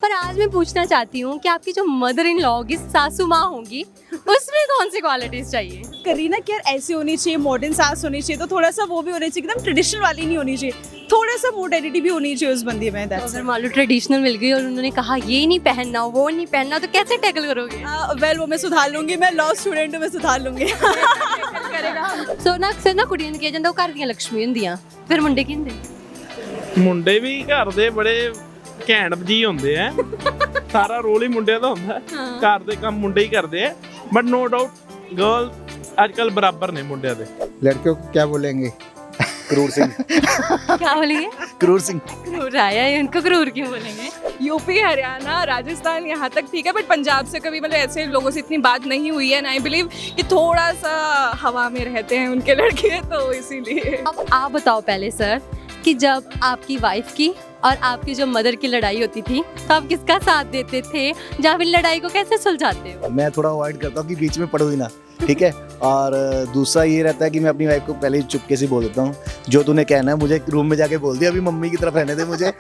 पर आज मैं पूछना चाहती हूँ कि आपकी जो मदर इन लॉ होगी, सासू माँ होंगी, उसमें कौन सी क्वालिटीज चाहिए? करीना केयर ऐसी होनी चाहिए, मॉडर्न सास होनी चाहिए, तो थोड़ा सा वो भी होनी चाहिए, एकदम ट्रेडिशनल वाली नहीं होनी चाहिए, थोड़ा सा मोडर्निटी भी होनी चाहिए उस बंदी में। तो अगर मान लो ट्रेडिशनल मिल गई और उन्होंने कहा ये नहीं पहनना वो नहीं पहनना, तो कैसे टैकल करोगे? वेल वो मैं सुधार लूंगी, मैं लॉ स्टूडेंट हूँ, मैं सुधार लूंगी। सो ना अक्सर ना कुड़ियां ਨੂੰ ਕਿਹਾ ਜਾਂਦਾ ਉਹ ਘਰ ਦੀਆਂ ਲక్ష్ਮੀ ਹੁੰਦੀਆਂ, ਫਿਰ ਮੁੰਡੇ ਕੀ ਹੁੰਦੇ? ਮੁੰਡੇ ਵੀ ਘਰ ਦੇ ਬੜੇ ਘੈਂਟ ਜੀ ਹੁੰਦੇ ਆ ਸਾਰਾ ਰੋਲ ਹੀ ਮੁੰਡਿਆਂ ਦਾ ਹੁੰਦਾ ਘਰ ਦੇ ਕੰਮ ਮੁੰਡੇ ਹੀ ਕਰਦੇ ਆ ਬਟ नो डाउट गर्ल आजकल बराबर ने मुंडिया दे। लड़कियों को क्या बोलेंगे? क्रूर सिंह। क्या बोलेंगे? क्रूर सिंह। क्रूर आया है, उनको क्रूर क्यों बोलेंगे? यूपी, हरियाणा, राजस्थान यहाँ तक ठीक है, बट पंजाब से कभी मतलब ऐसे लोगों से इतनी बात नहीं हुई है, एंड आई बिलीव कि थोड़ा सा हवा में रहते हैं उनके लड़के, तो इसीलिए। अब आप बताओ पहले सर कि जब आपकी वाइफ की और आपकी जो मदर की लड़ाई होती थी तो आप किसका साथ देते थे, या फिर लड़ाई को कैसे सुलझाते हो? मैं थोड़ा अवॉइड करता हूँ कि बीच में पढ़ो ही ना, ठीक है। और दूसरा ये रहता है कि मैं अपनी वाइफ को पहले ही चुपके से बोल देता हूँ, जो तूने कहना है मुझे रूम में जाके बोल दिया, अभी मम्मी की तरफ रहने दे मुझे।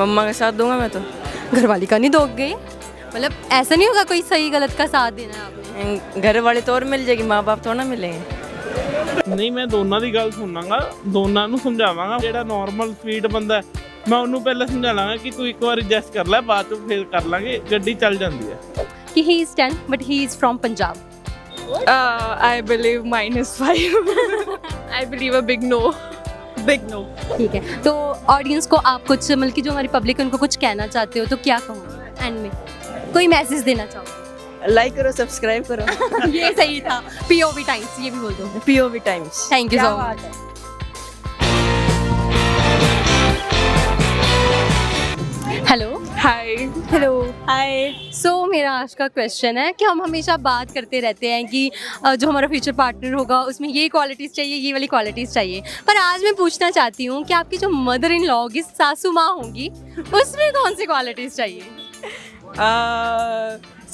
मम्मा का साथ दूंगा मैं तो। घरवाली का नहीं दोगे? मतलब ऐसा नहीं होगा कोई सही गलत का साथ देना है आपने? घर वाले तो और मिल जाएगी, माँ बाप थोड़ा ना मिलेंगे। ਨਹੀਂ ਮੈਂ ਦੋਨਾਂ ਦੀ ਗੱਲ ਸੁਣਾਂਗਾ, ਦੋਨਾਂ ਨੂੰ ਸਮਝਾਵਾਂਗਾ। ਜਿਹੜਾ ਨਾਰਮਲ ਸਵੀਟ ਬੰਦਾ ਮੈਂ ਉਹਨੂੰ ਪਹਿਲਾਂ ਸਮਝਾ ਲਾਂਗਾ ਕਿ ਤੂੰ ਇੱਕ ਵਾਰ ਐਡਜਸਟ ਕਰ ਲੈ, ਬਾਅਦ ਚ ਫੇਰ ਕਰ ਲਾਂਗੇ, ਗੱਡੀ ਚੱਲ ਜਾਂਦੀ ਹੈ। कि he is 10 but he is from Punjab. I believe -5. I believe a big no. Big no. ठीक है, तो ऑडियंस को आप कुछ मतलब कि जो हमारी पब्लिक है उनको कुछ कहना चाहते हो तो क्या कहोगे एंड में? कोई मैसेज देना चाहो? लाइक करो, सब्सक्राइब करो। ये सही था। POV टाइम्स ये भी बोल दो। POV times. Thank you so much. Hello. Hi. Hello. Hi. So मेरा आज का क्वेश्चन है कि हम हमेशा बात करते रहते हैं कि जो हमारा फ्यूचर पार्टनर होगा उसमें ये क्वालिटीज़ चाहिए, ये वाली क्वालिटीज़ चाहिए, पर आज मैं पूछना चाहती हूँ कि आपकी जो मदर इन लॉ होगी, सासू माँ होंगी, उसमें कौन सी क्वालिटीज़ चाहिए?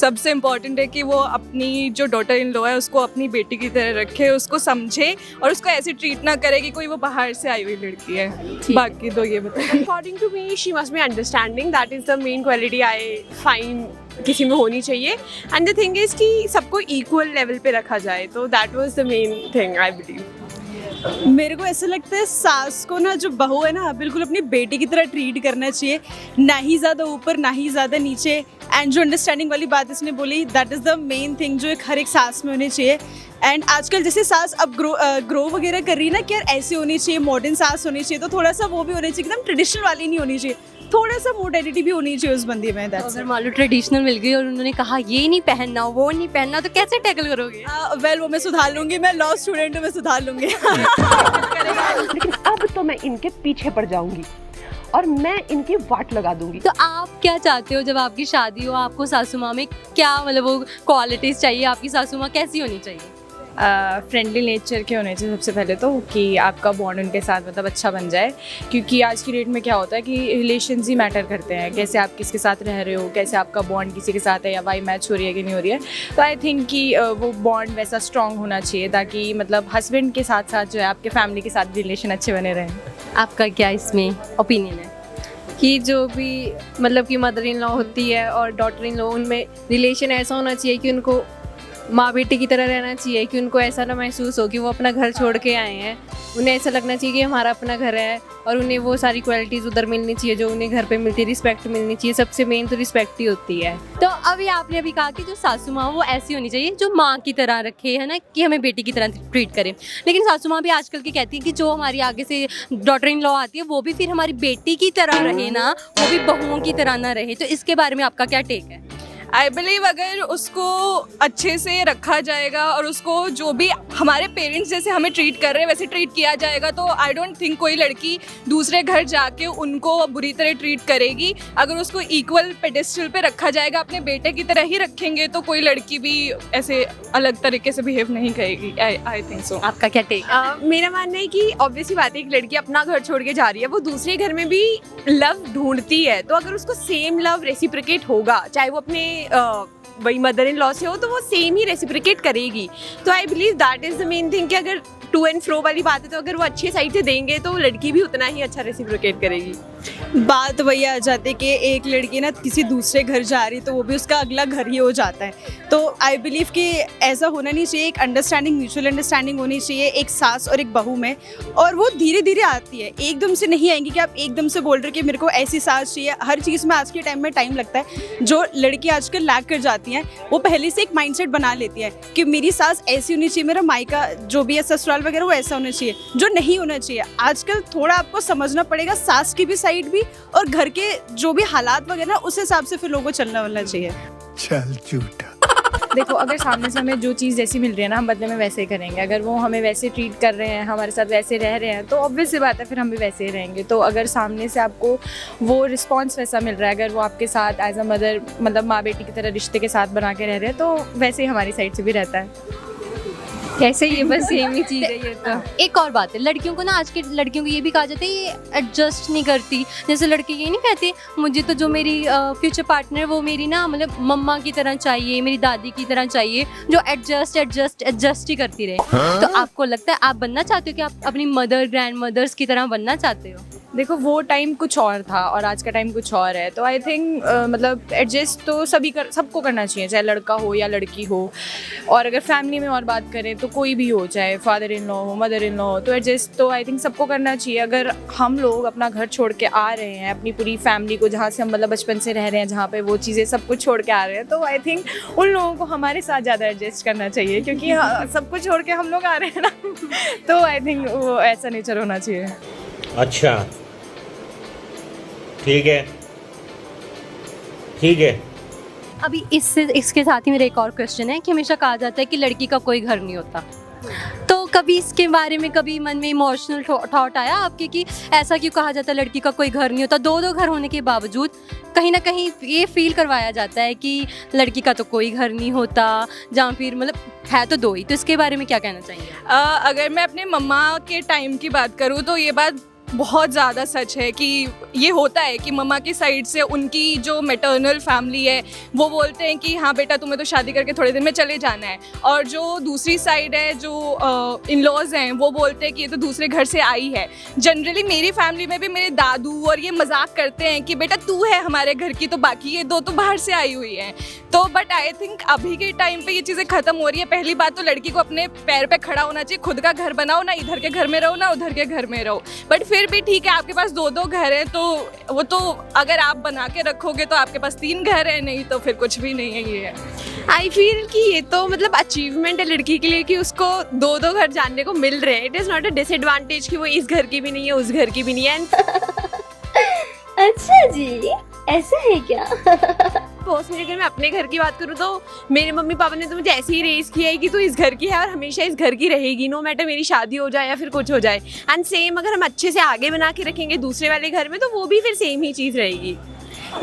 सबसे इम्पॉर्टेंट है कि वो अपनी जो डॉटर इन लॉ है उसको अपनी बेटी की तरह रखे, उसको समझे और उसको ऐसे ट्रीट ना करे कि कोई वो बाहर से आई हुई लड़की है। बाकी तो ये बताए। According to me, she must be understanding. That is the main quality I find किसी में होनी चाहिए. And the thing is कि सबको equal level पे रखा जाए, तो that was the main thing I believe. मेरे को ऐसा लगता है सास को ना, जो बहू है ना, बिल्कुल अपनी बेटी की तरह ट्रीट करना चाहिए, ना ही ज़्यादा ऊपर ना ही ज़्यादा नीचे। एंड जो अंडरस्टैंडिंग वाली बात इसने बोली, that is the main thing जो एक हर एक सास में होनी चाहिए। एंड आजकल जैसे सास अब ग्रो वगैरह कर रही है ना, कि यार ऐसी होनी चाहिए, मॉडर्न सास होनी चाहिए, तो थोड़ा सा वो भी होनी चाहिए, एकदम ट्रेडिशनल वाली नहीं होनी चाहिए, थोड़ा सा मोडर्निटी भी होनी चाहिए उस बंदी में। तो अगर मान लो ट्रेडिशनल मिल गई और उन्होंने कहा ये नहीं पहनना वो नहीं पहनना, तो कैसे टैकल करोगे? वेल वो मैं सुधार लूंगी, मैं लॉ स्टूडेंट हूँ, मैं सुधार लूंगी। लेकिन अब तो मैं इनके पीछे पड़ जाऊंगी और मैं इनकी वाट लगा दूंगी। तो आप क्या चाहते हो जब आपकी शादी हो, आपको सासू माँ में क्या मतलब वो क्वालिटीज़ चाहिए? आपकी सासू माँ कैसी होनी चाहिए? फ्रेंडली नेचर के होने चाहिए सबसे पहले तो, कि आपका बॉन्ड उनके साथ मतलब अच्छा बन जाए, क्योंकि आज की डेट में क्या होता है कि रिलेशंस ही मैटर करते हैं, कैसे आप किसके साथ रह रहे हो, कैसे आपका बॉन्ड किसी के साथ है, या वाई मैच हो रही है कि नहीं हो रही है। तो आई थिंक कि वो बॉन्ड वैसा स्ट्रॉन्ग होना चाहिए ताकि मतलब हस्बैंड के साथ साथ जो है आपके फैमिली के साथ रिलेशन अच्छे बने रहें। आपका क्या इसमें ओपिनियन है? कि जो भी मतलब कि मदर इन लॉ होती है और डॉटर इन लॉ, उनमें रिलेशन ऐसा होना चाहिए कि उनको माँ बेटी की तरह रहना चाहिए, कि उनको ऐसा ना महसूस हो कि वो अपना घर छोड़ के आए हैं, उन्हें ऐसा लगना चाहिए कि हमारा अपना घर है, और उन्हें वो सारी क्वालिटीज़ उधर मिलनी चाहिए जो उन्हें घर पे मिलती है, रिस्पेक्ट मिलनी चाहिए। सबसे मेन तो रिस्पेक्ट ही होती है। तो अभी आपने अभी कहा कि जो सासू माँ वो ऐसी होनी चाहिए जो माँ की तरह रखे, है ना, कि हमें बेटी की तरह ट्रीट करे, लेकिन सासू माँ भी आजकल की कहती है कि जो हमारी आगे से डॉटर इन लॉ आती है वो भी फिर हमारी बेटी की तरह रहे ना, वो भी बहुओं की तरह ना रहे। तो इसके बारे में आपका क्या टेक है? आई बिलीव अगर उसको अच्छे से रखा जाएगा और उसको जो भी हमारे पेरेंट्स जैसे हमें ट्रीट कर रहे हैं वैसे ट्रीट किया जाएगा, तो आई डोंट थिंक कोई लड़की दूसरे घर जाके उनको बुरी तरह ट्रीट करेगी। अगर उसको इक्वल पेडेस्टल पे रखा जाएगा, अपने बेटे की तरह ही रखेंगे, तो कोई लड़की भी ऐसे अलग तरीके से बिहेव नहीं करेगी। I think so. आपका क्या टेक? मेरा मानना है कि ऑब्वियसली बात है, एक लड़की अपना घर छोड़ के जा रही है, वो दूसरे घर में भी लव ढूंढती है, तो अगर उसको सेम लव रेसिप्रोकेट होगा, चाहे वो अपने वही मदर इन लॉ से हो, तो वो सेम ही रेसिप्रोकेट करेगी। तो I believe that is the main thing कि अगर टू एंड फ्रो वाली बात है, तो अगर वो अच्छे साइड से देंगे तो लड़की भी उतना ही अच्छा रेसिप्रोकेट करेगी। बात वही आ जाती है कि एक लड़की ना किसी दूसरे घर जा रही है तो वो भी उसका अगला घर ही हो जाता है। तो आई बिलीव कि ऐसा होना नहीं चाहिए, एक अंडरस्टैंडिंग, म्यूचुअल अंडरस्टैंडिंग होनी चाहिए एक सास और एक बहू में, और वो धीरे धीरे आती है, एकदम से नहीं आएंगी कि आप एकदम से बोल रहे हो कि मेरे को ऐसी सास चाहिए। हर चीज़ में आज के टाइम में टाइम लगता है। जो लड़की आजकल लैग कर जाती हैं वो पहले से एक माइंडसेट बना लेती है कि मेरी सास ऐसी होनी चाहिए, मेरा मायका जो भी है ससुराल वगैरह वो ऐसा होना चाहिए, जो नहीं होना चाहिए। आजकल थोड़ा आपको समझना पड़ेगा सास की भी साइड भी, और घर के जो भी हालात वगैरह उस हिसाब से फिर लोगों को चलना वलना चाहिए। चल झूठा। देखो, अगर सामने से हमें जो चीज़ जैसी मिल रही है ना, हम बदले में वैसे ही करेंगे। अगर वो हमें वैसे ट्रीट कर रहे हैं, हमारे साथ वैसे रह रहे हैं, तो ऑब्वियस सी बात है फिर हम भी वैसे ही रहेंगे। तो अगर सामने से आपको वो रिस्पांस वैसा मिल रहा है, अगर वो आपके साथ एज अ मदर, मतलब माँ बेटी की तरह रिश्ते के साथ बना के रह रहे हैं, तो वैसे ही हमारी साइड से भी रहता है। कैसे ये बस सेम ही चीज़ है ये तो। एक और बात है, लड़कियों को ना, आज के लड़कियों को ये भी कहा जाता है ये एडजस्ट नहीं करती। जैसे लड़के ये नहीं कहते मुझे तो जो मेरी फ्यूचर पार्टनर है वो मेरी ना मतलब मम्मा की तरह चाहिए, मेरी दादी की तरह चाहिए, जो एडजस्ट ही करती रहे। तो आपको लगता है आप बनना चाहते हो कि आप अपनी मदर, ग्रैंड मदर्स की तरह बनना चाहते हो? देखो, वो टाइम कुछ और था और आज का टाइम कुछ और है। तो आई थिंक मतलब एडजस्ट तो सबको करना चाहिए, चाहे लड़का हो या लड़की हो। और अगर फैमिली में और बात करें तो कोई भी हो, चाहे फादर इन लॉ हो, मदर इन लॉ हो, तो एडजस्ट तो आई थिंक सबको करना चाहिए। अगर हम लोग अपना घर छोड़ के आ रहे हैं, अपनी पूरी फैमिली को जहाँ से हम मतलब बचपन से रह रहे हैं, जहाँ पे वो चीज़ें सब कुछ छोड़ के आ रहे हैं, तो आई थिंक उन लोगों को हमारे साथ ज़्यादा एडजस्ट करना चाहिए, क्योंकि सब कुछ छोड़ के हम लोग आ रहे हैं ना। तो आई थिंक वो ऐसा नेचर होना चाहिए। अच्छा, ठीक है, ठीक है। अभी इसके साथ ही मेरा एक और क्वेश्चन है कि हमेशा कहा जाता है कि लड़की का कोई घर नहीं होता। तो कभी इसके बारे में कभी मन में इमोशनल थॉट आया आपके कि ऐसा क्यों कहा जाता है लड़की का कोई घर नहीं होता? दो घर होने के बावजूद कहीं ना कहीं ये फील करवाया जाता है कि लड़की का तो कोई घर नहीं होता, जहाँ फिर मतलब है तो दो ही। तो इसके बारे में क्या कहना चाहिए? अगर मैं अपने मम्मा के टाइम की बात करूँ तो ये बात बहुत ज़्यादा सच है कि ये होता है कि मम्मा की साइड से उनकी जो मैटरनल फैमिली है वो बोलते हैं कि हाँ बेटा तुम्हें तो शादी करके थोड़े दिन में चले जाना है, और जो दूसरी साइड है जो इन लॉज हैं वो बोलते हैं कि ये तो दूसरे घर से आई है। जनरली मेरी फैमिली में भी मेरे दादू और ये मजाक करते हैं कि बेटा तू है हमारे घर की, तो बाकी ये दो तो बाहर से आई हुई हैं। तो बट आई थिंक अभी के टाइम पे ये चीज़ें ख़त्म हो रही है। पहली बात तो लड़की को अपने पैर पे खड़ा होना चाहिए, खुद का घर बनाओ, ना इधर के घर में रहो ना उधर के घर में रहो। बट फिर भी ठीक है, आपके पास दो घर हैं, तो वो तो अगर आप बना के रखोगे तो आपके पास 3 घर है, नहीं तो फिर कुछ भी नहीं है। ये आई फील कि ये तो मतलब अचीवमेंट है लड़की के लिए कि उसको 2 घर जानने को मिल रहे हैं। It is not a disadvantage कि वो इस घर की भी नहीं है उस घर की भी नहीं है। अच्छा जी, ऐसा है क्या? पर्सनली अगर मैं अपने घर की बात करूँ तो मेरे मम्मी पापा ने तो मुझे ऐसे ही रेज किया है कि तू इस घर की है और हमेशा इस घर की रहेगी, नो मैटर मेरी शादी हो जाए या फिर कुछ हो जाए। एंड सेम अगर हम अच्छे से आगे बना के रखेंगे दूसरे वाले घर में तो वो भी फिर सेम ही चीज़ रहेगी।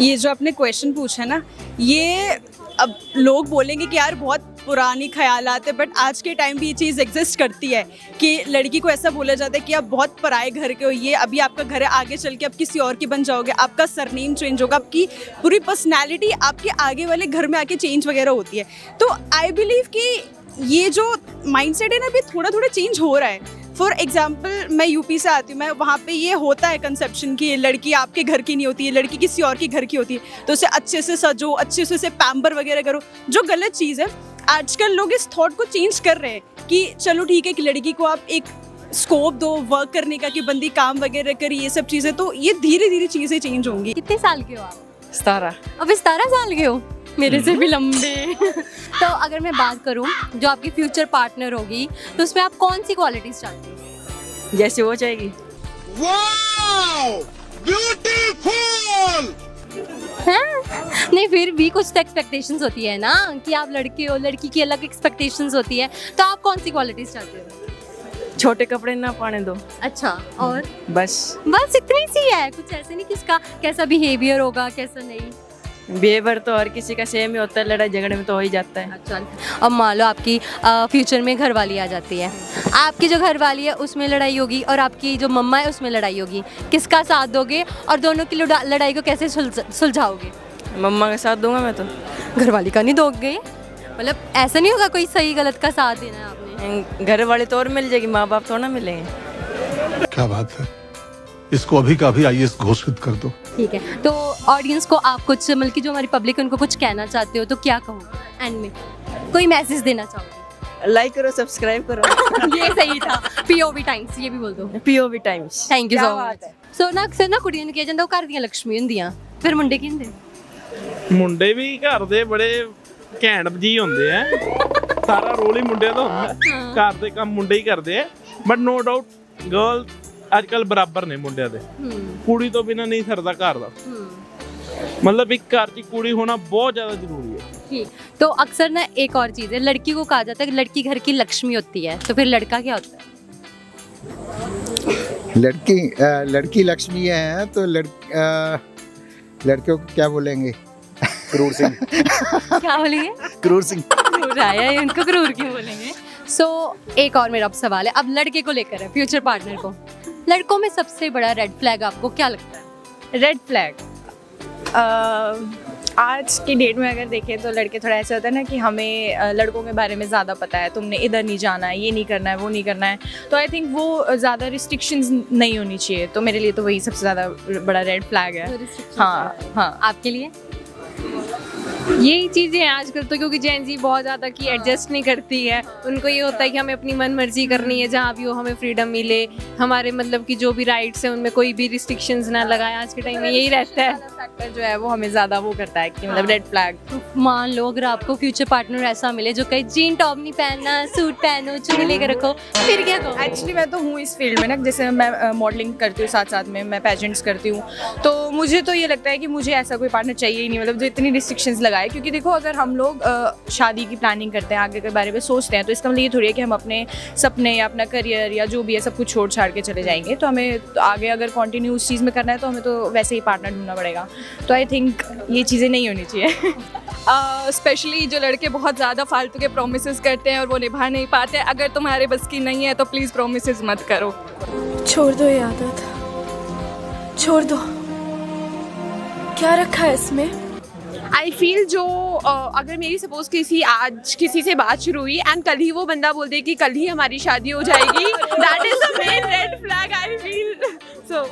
ये जो आपने क्वेश्चन पूछा ना, ये अब लोग बोलेंगे कि यार बहुत पुरानी ख्यालात है, बट आज के टाइम भी ये चीज़ एग्जिस्ट करती है कि लड़की को ऐसा बोला जाता है कि आप बहुत पराए घर के हो, ये अभी आपका घर है, आगे चल के आप किसी और की बन जाओगे, आपका सरनेम चेंज होगा, आपकी पूरी पर्सनैलिटी आपके आगे वाले घर में आके चेंज वगैरह होती है। तो आई बिलीव कि ये जो माइंडसेट है ना अभी थोड़ा थोड़ा चेंज हो रहा है। फॉर एग्जाम्पल मैं यूपी से आती हूँ, मैं वहाँ पे ये होता है कंसेप्शन कि लड़की आपके घर की नहीं होती है, लड़की किसी और के घर की होती है, तो उसे अच्छे से सजो, अच्छे से उसे पैम्पर वगैरह करो, जो गलत चीज़ है। आजकल लोग इस थॉट को चेंज कर रहे हैं कि चलो ठीक है कि लड़की को आप एक स्कोप दो वर्क करने का कि बंदी काम वगैरह करे, ये सब चीज़ें, तो ये धीरे धीरे चीज़ें चेंज होंगी। कितने साल के हो आप? 17। अब 17 साल के हो, मेरे से भी लंबे। तो अगर मैं बात करूं जो आपकी फ्यूचर पार्टनर होगी तो उसमें आप कौन सी क्वालिटीज चाहते हो? जैसे वो चाहेगी। हैं? नहीं, फिर भी कुछ तो एक्सपेक्टेशंस होती है ना कि आप लड़के हो, लड़की की अलग एक्सपेक्टेशंस होती है, तो आप कौन सी क्वालिटीज चाहते हो? छोटे कपड़े ना पहने दो। अच्छा, और बस इतनी सी है, कुछ ऐसे नहीं कि उसका कैसा बिहेवियर होगा कैसा नहीं? बिहेवियर तो हर किसी का सेम ही होता है, लड़ाई झगड़े में तो हो ही जाता है। अच्छा, अब मान लो आपकी फ्यूचर में घरवाली आ जाती है, आपकी जो घरवाली है उसमें लड़ाई होगी और आपकी जो मम्मा है उसमें लड़ाई होगी, किसका साथ दोगे और दोनों की लड़ाई को कैसे सुलझाओगे? मम्मा का साथ दूंगा मैं तो। घरवाली का नहीं दोगे? मतलब ऐसा नहीं होगा कोई सही गलत का साथ देना है आपने? घर वाले तो और मिल जाएगी, माँ बाप थोड़ा ना मिलेंगे। क्या बात है, इसको अभी का अभी IAS घोषित कर दो। ठीक है, तो ऑडियंस को आप कुछ मतलब कि जो हमारी पब्लिक है उनको कुछ कहना चाहते हो तो क्या कहोगे एंड में, कोई मैसेज देना चाहोगे? लाइक करो, सब्सक्राइब करो। ये सही था। POV टाइम्स ये भी बोल दो। POV times. थैंक यू क्या सो बात मच। सो ना अक्सर ना कुड़ियां ਨੂੰ ਕਿਹਾ ਜਾਂਦਾ ਉਹ ਘਰ ਦੀਆਂ ਲక్ష్ਮੀ ਹੁੰਦੀਆਂ, ਫਿਰ ਮੁੰਡੇ ਕੀ ਹੁੰਦੇ? ਮੁੰਡੇ ਵੀ ਘਰ ਦੇ ਬੜੇ ਘੈਂਟ ਜੀ ਹੁੰਦੇ ਆ, ਸਾਰਾ ਰੋਲ ਹੀ ਮੁੰਡਿਆਂ ਦਾ ਹੁੰਦਾ, ਘਰ ਦੇ ਕੰਮ ਮੁੰਡੇ ਹੀ ਕਰਦੇ ਆ, ਬਟ ਨੋ ਡਾਊਟ ਗਰਲ ਅੱਜ ਕੱਲ ਬਰਾਬਰ ਨੇ ਮੁੰਡਿਆਂ ਦੇ, ਕੁੜੀ ਤੋਂ ਬਿਨਾ ਨਹੀਂ ਸਰਦਾ ਘਰ ਦਾ, मतलब एक घर की कुड़ी होना बहुत ज्यादा जरूरी है। ठीक, तो अक्सर ना एक और चीज़ है, लड़की को कहा जाता है कि लड़की घर की लक्ष्मी होती है, तो फिर लड़का क्या होता है? लड़की लक्ष्मी है तो लड़कियों को क्या बोलेंगे? क्रूर सिंह। क्या बोलेंगे? क्रूर सिंह। क्रूर आया है, इनको क्रूर क्यों बोलेंगे? सो एक और मेरा अब सवाल है, अब लड़के को लेकर है, फ्यूचर पार्टनर को, लड़कों में सबसे बड़ा रेड फ्लैग आपको क्या लगता है? रेड फ्लैग आज की डेट में अगर देखें तो लड़के थोड़ा ऐसा होता है ना कि हमें लड़कों के बारे में ज़्यादा पता है, तुमने इधर नहीं जाना है, ये नहीं करना है, वो नहीं करना है, तो आई थिंक वो ज़्यादा रिस्ट्रिक्शंस नहीं होनी चाहिए, तो मेरे लिए तो वही सबसे ज़्यादा बड़ा रेड फ्लैग है। हाँ हाँ, आपके लिए? यही चीज़ें हैं आजकल तो, क्योंकि जेन जी बहुत ज़्यादा की एडजस्ट नहीं करती है, उनको ये होता है कि हमें अपनी मन मर्जी करनी है, जहाँ भी हो हमें फ्रीडम मिले, हमारे मतलब कि जो भी राइट्स हैं उनमें कोई भी रिस्ट्रिक्शंस ना लगाए, आज के टाइम में यही रहता है। फैक्टर जो है वो हमें ज़्यादा वो करता है कि मतलब रेड फ्लैग। मान लो अगर आपको फ्यूचर पार्टनर ऐसा मिले जो कहे जीन टॉप नहीं पहनना, सूट पहनो, चुन्नी लेकर रखो, फिर क्या कहो? एक्चुअली मैं तो हूँ इस फील्ड में ना, जैसे मैं मॉडलिंग करती हूँ, साथ साथ में मैं पेजेंट्स करती हूँ, तो मुझे तो ये लगता है कि मुझे ऐसा कोई पार्टनर चाहिए ही नहीं, मतलब जो इतनी रिस्ट्रिक्शंस लगाए, क्योंकि देखो अगर हम लोग शादी की प्लानिंग करते हैं, आगे के बारे में सोचते हैं, तो इसका मतलब ये थोड़ी है कि हम अपने सपने या अपना करियर या जो भी है सब कुछ छोड़ छाड़ के चले जाएंगे, तो हमें तो आगे अगर कंटिन्यू उस चीज़ में करना है तो हमें तो वैसे ही पार्टनर ढूंढना पड़ेगा, तो आई थिंक ये चीज़ें नहीं होनी चाहिए। स्पेशली जो लड़के बहुत ज़्यादा फालतू के प्रोमिसेस करते हैं और वो निभा नहीं पाते, अगर तुम्हारे बस की नहीं है तो प्लीज़ प्रोमिसेस मत करो। छोड़ दो ये आदत, छोड़ दो, क्या रखा है इसमें? आई फील जो अगर मेरी सपोज आज किसी से बात शुरू हुई एंड कल ही वो बंदा बोल दे कि कल ही हमारी शादी हो जाएगी, that is the main red flag I feel. So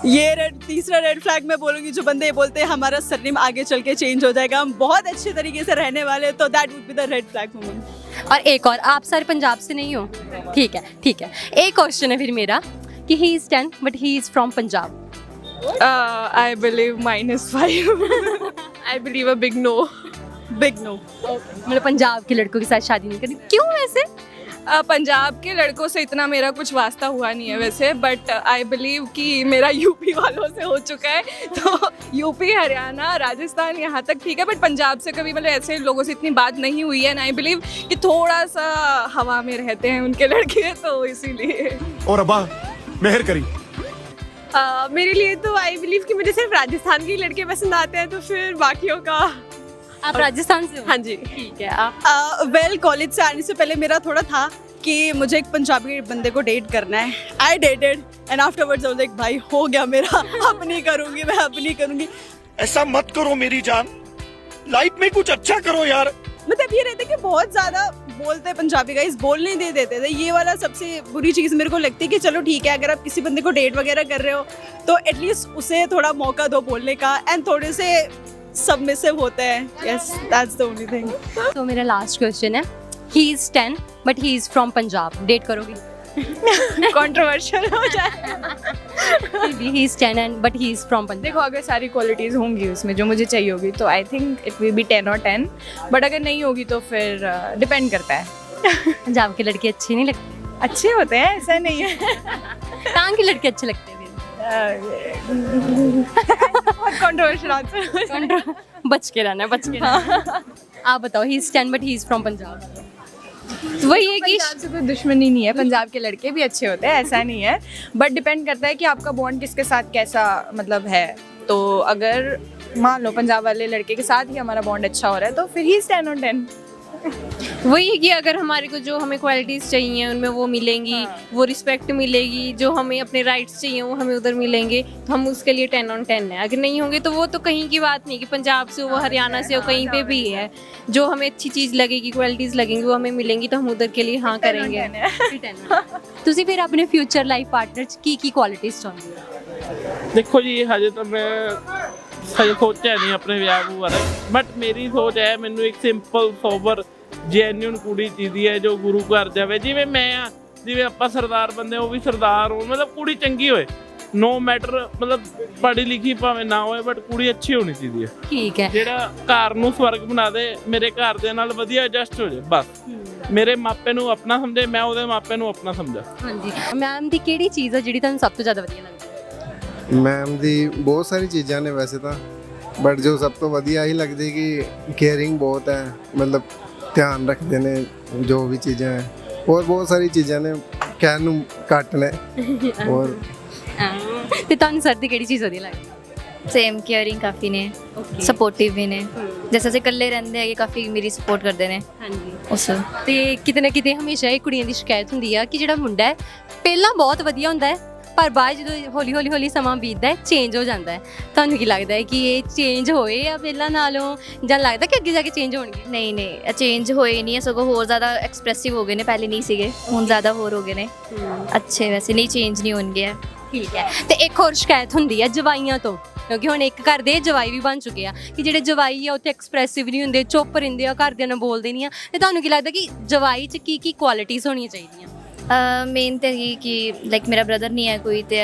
ये तीसरा रेड फ्लैग मैं बोलूँगी, जो बंदे बोलते हैं हमारा सरनेम आगे चल के चेंज हो जाएगा, हम बहुत अच्छे तरीके से रहने वाले, तो that would be the red flag for me. और एक और, आप सारे पंजाब से नहीं हो? ठीक है ठीक है, एक क्वेश्चन है फिर मेरा कि he is 10 but he is from Punjab. I believe -5. I believe a big no. Big no. मतलब पंजाब के लड़कों के साथ शादी नहीं करनी, क्यों वैसे? पंजाब के लड़कों से इतना मेरा कुछ वास्ता हुआ नहीं है वैसे, बट आई बिलीव कि मेरा यूपी वालों से हो चुका है, तो यूपी, हरियाणा, राजस्थान यहाँ तक ठीक है, बट पंजाब से कभी मतलब ऐसे लोगों से इतनी बात नहीं हुई है, एंड आई बिलीव कि थोड़ा सा हवा में रहते हैं उनके लड़के, तो इसीलिए। और अब्बा मेहर करी। मेरे लिए तो आई बिलीव कि मुझे सिर्फ राजस्थान के लड़के पसंद आते हैं, तो फिर बाकियों का। आप राजस्थान से हो? हाँ जी। ठीक है। आप? वेल कॉलेज से आने से पहले मेरा थोड़ा था कि मुझे एक पंजाबी बंदे को डेट करना है, आई dated and afterwards I was like भाई हो गया मेरा, अब नहीं करूँगी, मैं अब नहीं करूँगी। ऐसा मत करो मेरी जान, लाइफ में कुछ अच्छा करो यार। मतलब ये रहता है कि बहुत ज़्यादा बोलते हैं पंजाबी गाइस, बोलने दे देते थे, ये वाला सबसे बुरी चीज़ मेरे को लगती है कि चलो ठीक है, अगर आप किसी बंदे को डेट वगैरह कर रहे हो तो एटलीस्ट उसे थोड़ा मौका दो बोलने का, एंड थोड़े से सबमिसिव होते हैं। Yes, that's the only thing. तो मेरा लास्ट क्वेश्चन है, he is 10 but he is from Punjab, date करोगे? कंट्रोवर्शियल हो जाए। He is 10 and but he is from Punjab. देखो अगर सारी क्वालिटीज़ होंगी उसमें जो मुझे चाहिए होगी, तो I think it will be 10 और 10, बट अगर नहीं होगी तो फिर डिपेंड करता है। पंजाब के लड़के अच्छे नहीं लगते? अच्छे होते हैं, ऐसा नहीं है। कहाँ के लड़के अच्छे लगते हैं? Controversial answer. बच के रहना है, बच के रहना। आप बताओ, ही is 10 but he is from Punjab. वही है कि पंजाब से कोई दुश्मनी नहीं है, पंजाब के लड़के भी अच्छे होते हैं, ऐसा नहीं है, बट डिपेंड करता है कि आपका बॉन्ड किसके साथ कैसा मतलब है, तो अगर मान लो पंजाब वाले लड़के के साथ ही हमारा बॉन्ड अच्छा हो रहा है तो फिर ही 10 और 10। वही है कि अगर हमारे को जो हमें क्वालिटीज़ चाहिए उनमें वो मिलेंगी, वो रिस्पेक्ट मिलेगी, जो हमें अपने राइट्स चाहिए वो हमें उधर मिलेंगे, तो हम उसके लिए 10 on 10 है। अगर नहीं होंगे तो वो तो कहीं की बात नहीं कि पंजाब से हो, वो हरियाणा से हो, कहीं पे भी है, जो हमें अच्छी चीज़ लगेगी, क्वालिटीज़ लगेंगी, वो हमें मिलेंगी, तो हम उधर के लिए हाँ करेंगे। ਤੁਸੀਂ ਫਿਰ ਆਪਣੇ ਫਿਊਚਰ ਲਾਈਫ ਪਾਰਟਨਰ ਚ ਕੀ ਕੁਆਲਿਟੀਜ਼ ਚਾਹੁੰਦੇ ਹੋ? ਦੇਖੋ ਜੀ ਹਜੇ ਤਾਂ ਮੈਂ ਸਹੀ ਸੋਚਿਆ ਨਹੀਂ ਆਪਣੇ ਵਿਆਹ ਬਾਰੇ, ਬਟ ਮੇਰੀ ਸੋਚ ਹੈ ਮੈਨੂੰ ਇੱਕ ਸਿੰਪਲ ਸੋਬਰ ਜੈਨੂਇਨ ਕੁੜੀ ਚਾਹੀਦੀ ਹੈ ਜੋ ਗੁਰੂ ਘਰ ਜਾਵੇ, ਜਿਵੇਂ ਮੈਂ ਆ, ਜਿਵੇਂ ਆਪਾਂ ਸਰਦਾਰ ਬੰਦੇ ਉਹ ਵੀ ਸਰਦਾਰ ਹੋਣ, ਮਤਲਬ ਕੁੜੀ ਚੰਗੀ ਹੋਏ, ਨੋ ਮੈਟਰ ਮਤਲਬ ਪੜ੍ਹੀ ਲਿਖੀ ਭਾਵੇਂ ਨਾ ਹੋਏ, ਬਟ ਕੁੜੀ ਅੱਛੀ ਹੋਣੀ ਚਾਹੀਦੀ ਹੈ। ਠੀਕ ਹੈ, ਜਿਹੜਾ ਘਰ ਨੂੰ ਸਵਰਗ ਬਣਾ ਦੇ, ਮੇਰੇ ਘਰ ਦੇ ਨਾਲ ਵਧੀਆ ਐਡਜਸਟ ਹੋ ਜਾਏ ਬਸ। ਮੇਰੇ ਮਾਪੇ ਨੂੰ ਆਪਣਾ ਸਮਝੇ, ਮੈਂ ਉਹਦੇ ਮਾਪੇ ਨੂੰ ਆਪਣਾ ਸਮਝਾਂ। ਹਾਂਜੀ ਮੈਮ ਦੀ ਕਿਹੜੀ ਚੀਜ਼ ਆ ਜਿਹੜੀ ਤੁਹਾਨੂੰ ਸਭ ਤੋਂ ਜ਼ਿਆਦਾ ਵਧੀਆ ਲੱਗਦੀ ਹੈ? ਮੈਮ ਦੀ ਬਹੁਤ ਸਾਰੀ ਚੀਜ਼ਾਂ ਨੇ ਵੈਸੇ ਤਾਂ, ਬਟ ਜੋ ਸਭ ਤੋਂ ਵਧੀਆ ਹੀ ਲੱਗਦੀ ਕਿ ਕੇਅਰਿੰਗ ਬਹੁਤ ਹੈ, ਮਤਲਬ ਧਿਆਨ ਰੱਖਦੇ ਨੇ ਜੋ ਵੀ ਚੀਜ਼ਾਂ ਹੈ। ਹੋਰ ਬਹੁਤ ਸਾਰੀ ਚੀਜ਼ਾਂ ਨੇ, ਕਹਿਣ ਨੂੰ ਘੱਟ ਨੇ। ਹੋਰ ਤੇ ਤੁਹਾਨੂੰ ਸਰ ਦੀ ਕਿਹੜੀ ਚੀਜ਼ ਵਧੀਆ ਲੱਗਦੀ? ਸੇਮ ਕੇਅਰਿੰਗ ਕਾਫੀ ਨੇ, ਸਪੋਰਟਿਵ ਵੀ ਨੇ, ਜੈਸੇ ਅਸੀਂ ਇਕੱਲੇ ਰਹਿੰਦੇ ਹੈਗੇ ਕਾਫੀ ਮੇਰੀ ਸਪੋਰਟ ਕਰਦੇ ਨੇ। ਹਾਂਜੀ ਉਸ ਤੇ ਕਿਤੇ ਨਾ ਕਿਤੇ ਹਮੇਸ਼ਾ ਇਹ ਕੁੜੀਆਂ ਦੀ ਸ਼ਿਕਾਇਤ ਹੁੰਦੀ ਆ ਕਿ ਜਿਹੜਾ ਮੁੰਡਾ ਹੈ ਪਹਿਲਾਂ ਬਹੁਤ ਵਧੀਆ ਹੁੰਦਾ ਹੈ, ਪਰ ਬਾਅਦ ਜਦੋਂ ਹੌਲੀ ਸਮਾਂ ਬੀਤਦਾ ਹੈ ਚੇਂਜ ਹੋ ਜਾਂਦਾ ਹੈ। ਤੁਹਾਨੂੰ ਕੀ ਲੱਗਦਾ ਹੈ ਕਿ ਇਹ ਚੇਂਜ ਹੋਏ ਆ ਪਹਿਲਾਂ ਨਾਲੋਂ, ਜਾਂ ਲੱਗਦਾ ਕਿ ਅੱਗੇ ਜਾ ਕੇ ਚੇਂਜ ਹੋਣਗੇ? ਨਹੀਂ ਚੇਂਜ ਹੋਏ ਨਹੀਂ ਹੈ, ਸਗੋਂ ਹੋਰ ਜ਼ਿਆਦਾ ਐਕਸਪ੍ਰੈਸਿਵ ਹੋ ਗਏ ਨੇ, ਪਹਿਲੇ ਨਹੀਂ ਸੀਗੇ, ਹੁਣ ਜ਼ਿਆਦਾ ਹੋਰ ਹੋ ਗਏ ਨੇ ਅੱਛੇ। ਵੈਸੇ ਨਹੀਂ ਚੇਂਜ ਨਹੀਂ ਹੋਣਗੇ। ਠੀਕ ਹੈ, ਤੇ ਇੱਕ ਹੋਰ ਸ਼ਿਕਾਇਤ ਹੁੰਦੀ ਹੈ ਜਵਾਈਆਂ ਤੋਂ, ਕਿਉਂਕਿ ਹੁਣ ਇੱਕ ਘਰ ਦੇ ਜਵਾਈ ਵੀ ਬਣ ਚੁੱਕੇ ਆ ਕਿ ਜਿਹੜੇ ਜਵਾਈ ਆ ਉੱਥੇ ਐਕਸਪ੍ਰੈਸਿਵ ਨਹੀਂ ਹੁੰਦੇ, ਚੁੱਪ ਰਹਿੰਦੇ ਆ, ਘਰਦਿਆਂ ਨਾਲ ਬੋਲਦੇ ਨਹੀਂ ਆ। ਤੇ ਤੁਹਾਨੂੰ ਕੀ ਲੱਗਦਾ ਕਿ ਜਵਾਈ 'ਚ ਕੀ ਕੁਆਲਿਟੀਜ਼ ਹੋਣੀਆਂ ਚਾਹੀਦੀਆਂ? ਮੇਨ ਤਾਂ ਇਹ ਕਿ ਲਾਈਕ ਮੇਰਾ ਬ੍ਰਦਰ ਨਹੀਂ ਹੈ ਕੋਈ, ਤੇ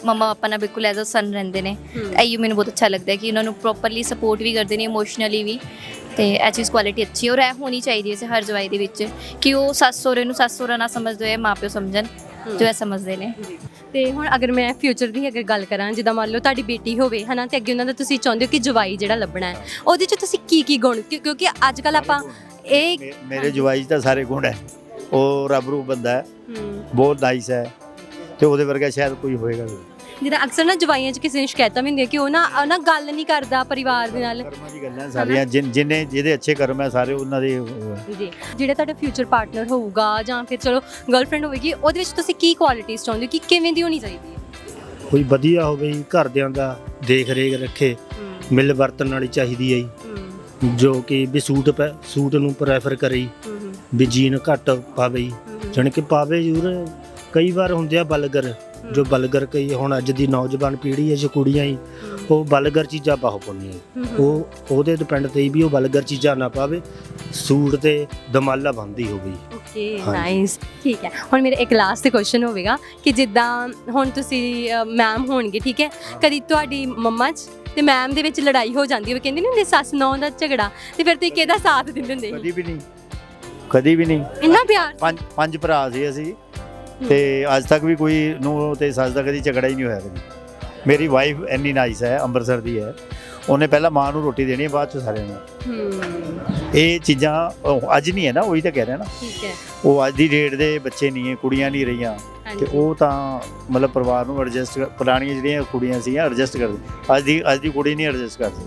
ਮੰਮਾ ਪਾਪਾ ਨਾਲ ਬਿਲਕੁਲ ਐਜ਼ ਅ ਸਨ ਰਹਿੰਦੇ ਨੇ। ਇਹ ਮੈਨੂੰ ਬਹੁਤ ਅੱਛਾ ਲੱਗਦਾ ਕਿ ਉਹਨਾਂ ਨੂੰ ਪ੍ਰੋਪਰਲੀ ਸਪੋਰਟ ਵੀ ਕਰਦੇ ਨੇ, ਇਮੋਸ਼ਨਲੀ ਵੀ, ਤੇ ਇਹ ਚੀਜ਼ ਕੁਆਲਿਟੀ ਅੱਛੀ ਔਰ ਇਹ ਹੋਣੀ ਚਾਹੀਦੀ ਹੈ ਹਰ ਜਵਾਈ ਦੇ ਵਿੱਚ, ਕਿ ਉਹ ਸੱਸ ਸਹੁਰੇ ਨੂੰ ਸੱਸ ਸਹੁਰਾ ਨਾ ਸਮਝਦੇ ਹੋਏ ਮਾਂ ਪਿਓ ਸਮਝਣ ਜੋ ਇਹ ਸਮਝਦੇ ਨੇ। ਤੇ ਹੁਣ ਅਗਰ ਮੈਂ ਫਿਊਚਰ ਦੀ ਅਗਰ ਗੱਲ ਕਰਾਂ, ਜਿੱਦਾਂ ਮੰਨ ਲਓ ਤੁਹਾਡੀ ਬੇਟੀ ਹੋਵੇ ਹੈ ਨਾ, ਤੇ ਅੱਗੇ ਉਹਨਾਂ ਦਾ ਤੁਸੀਂ ਚਾਹੁੰਦੇ ਹੋ ਕਿ ਜਵਾਈ ਜਿਹੜਾ ਲੱਭਣਾ ਹੈ, ਉਹਦੇ 'ਚ ਤੁਸੀਂ ਕੀ ਗੁਣ, ਕਿਉਂਕਿ ਅੱਜ ਕੱਲ੍ਹ ਆਪਾਂ ਇਹ ਮੇਰੇ ਜਵਾਈ 'ਚ ਤਾਂ ਸਾਰੇ ਗੁਣ ਹੈ, ਉਹ ਰੱਬ ਰੂਪ ਬੰਦਾ ਹੈ, ਬਹੁਤ ਨਾਈਸ ਹੈ, ਤੇ ਉਹਦੇ ਵਰਗਾ ਸ਼ਾਇਦ ਕੋਈ ਹੋਏਗਾ ਨਹੀਂ। ਜਿੱਦਾਂ ਅਕਸਰ ਨਾ ਜਵਾਈਆਂ 'ਚ ਕਿਸੇ ਨੂੰ ਸ਼ਿਕਾਇਤਾਂ ਵੀ ਹੁੰਦੀਆਂ ਕਿ ਉਹ ਨਾ ਗੱਲ ਨਹੀਂ ਕਰਦਾ ਪਰਿਵਾਰ ਦੇ ਨਾਲ। ਕਰਮਾਂ ਦੀ ਗੱਲਾਂ ਸਾਰੀਆਂ, ਜਿਹਦੇ ਅੱਛੇ ਕਰਮ ਹੈ ਸਾਰੇ ਉਹਨਾਂ ਦੇ। ਜੀ, ਜਿਹੜਾ ਤੁਹਾਡਾ ਫਿਊਚਰ ਪਾਰਟਨਰ ਹੋਊਗਾ ਜਾਂ ਫਿਰ ਚਲੋ ਗਰਲਫ੍ਰੈਂਡ ਹੋਵੇਗੀ, ਉਹਦੇ ਵਿੱਚ ਤੁਸੀਂ ਕੀ ਕੁਆਲਿਟੀਜ਼ ਚਾਹੁੰਦੇ ਹੋ ਕਿ ਕਿਵੇਂ ਦੀ ਹੋਣੀ ਚਾਹੀਦੀ ਹੈ? ਕੋਈ ਵਧੀਆ ਹੋਵੇ ਜੀ, ਘਰਦਿਆਂ ਦਾ ਦੇਖ ਰੇਖ ਰੱਖੇ, ਮਿਲ ਵਰਤਣ ਵਾਲੀ ਚਾਹੀਦੀ ਹੈ ਜੀ, ਜੋ ਕਿ ਵੀ ਸੂਟ ਨੂੰ ਪ੍ਰੈਫਰ ਕਰੇ, ਵੀ ਜੀਨ ਘੱਟ ਪਾਵੇ, ਜਾਣੀ ਕਿ ਪਾਵੇ ਜ਼ਰੂਰ। ਕਈ ਵਾਰ ਹੁੰਦੇ ਆ ਬਲਗਰ, ਜੋ ਬਲਗਰ ਕਈ ਹੁਣ ਅੱਜ ਦੀ ਨੌਜਵਾਨ ਪੀੜ੍ਹੀ ਹੈ ਜੋ ਕੁੜੀਆਂ ਹੀ, ਉਹ ਬਲਗਰ ਚੀਜ਼ਾਂ ਬਹੁਤ ਪਾਉਂਦੀਆਂ, ਉਹਦੇ ਡਿਪੈਂਡ ਤੇ ਵੀ ਉਹ ਬਲਗਰ ਚੀਜ਼ਾਂ ਨਾ ਪਾਵੇ, ਸੂਟ ਤੇ ਦਮਾਲਾ ਬੰਦੀ ਹੋਵੇ। ਓਕੇ ਨਾਈਸ, ਠੀਕ ਹੈ। ਹੁਣ ਮੇਰਾ ਇੱਕ ਲਾਸਟ ਕੁਐਸਚਨ ਹੋਵੇਗਾ ਕਿ ਜਿੱਦਾਂ ਹੁਣ ਤੁਸੀਂ ਮੈਮ ਹੋਣਗੇ, ਠੀਕ ਹੈ, ਕਦੀ ਤੁਹਾਡੀ ਮੰਮਾ 'ਚ ਤੇ ਮੈਮ ਦੇ ਵਿੱਚ ਲੜਾਈ ਹੋ ਜਾਂਦੀ ਹੋਵੇ, ਕਹਿੰਦੇ ਨਹੀਂ ਹੁੰਦੇ ਸੱਸ ਨੌਂ ਦਾ ਝਗੜਾ, ਤੇ ਫਿਰ ਤੁਸੀਂ ਕਿਹਦਾ ਸਾਥ ਦਿੰਦੇ ਹੁੰਦੇ? ਕਦੀ ਵੀ ਨਹੀਂ। ਇੰਨਾ ਪਿਆਰ? ਪੰਜ ਭਰਾ ਸੀ ਅਸੀਂ, ਤੇ ਅੱਜ ਤੱਕ ਵੀ ਕੋਈ ਨੂੰ ਤੇ ਸੱਸ ਦਾ ਕਦੀ ਝਗੜਾ ਹੀ ਨਹੀਂ ਹੋਇਆ ਕਦੀ। ਮੇਰੀ ਵਾਈਫ ਇੰਨੀ ਨਾਈਸ ਹੈ, ਅੰਮ੍ਰਿਤਸਰ ਦੀ ਹੈ, ਉਹਨੇ ਪਹਿਲਾਂ ਮਾਂ ਨੂੰ ਰੋਟੀ ਦੇਣੀ ਹੈ, ਬਾਅਦ 'ਚ ਸਾਰਿਆਂ ਨੂੰ। ਇਹ ਚੀਜ਼ਾਂ ਅੱਜ ਨਹੀਂ ਹੈ ਨਾ, ਉਹੀ ਤਾਂ ਕਹਿ ਰਿਹਾ ਨਾ। ਠੀਕ ਹੈ, ਉਹ ਅੱਜ ਦੀ ਡੇਟ ਦੇ ਬੱਚੇ ਨਹੀਂ ਹੈ, ਕੁੜੀਆਂ ਨਹੀਂ ਰਹੀਆਂ, ਤੇ ਉਹ ਤਾਂ ਮਤਲਬ ਪਰਿਵਾਰ ਨੂੰ ਐਡਜਸਟ, ਪੁਰਾਣੀਆਂ ਜਿਹੜੀਆਂ ਕੁੜੀਆਂ ਸੀਗੀਆਂ ਐਡਜਸਟ ਕਰਦੇ, ਅੱਜ ਦੀ ਕੁੜੀ ਨਹੀਂ ਐਡਜਸਟ ਕਰਦੀ,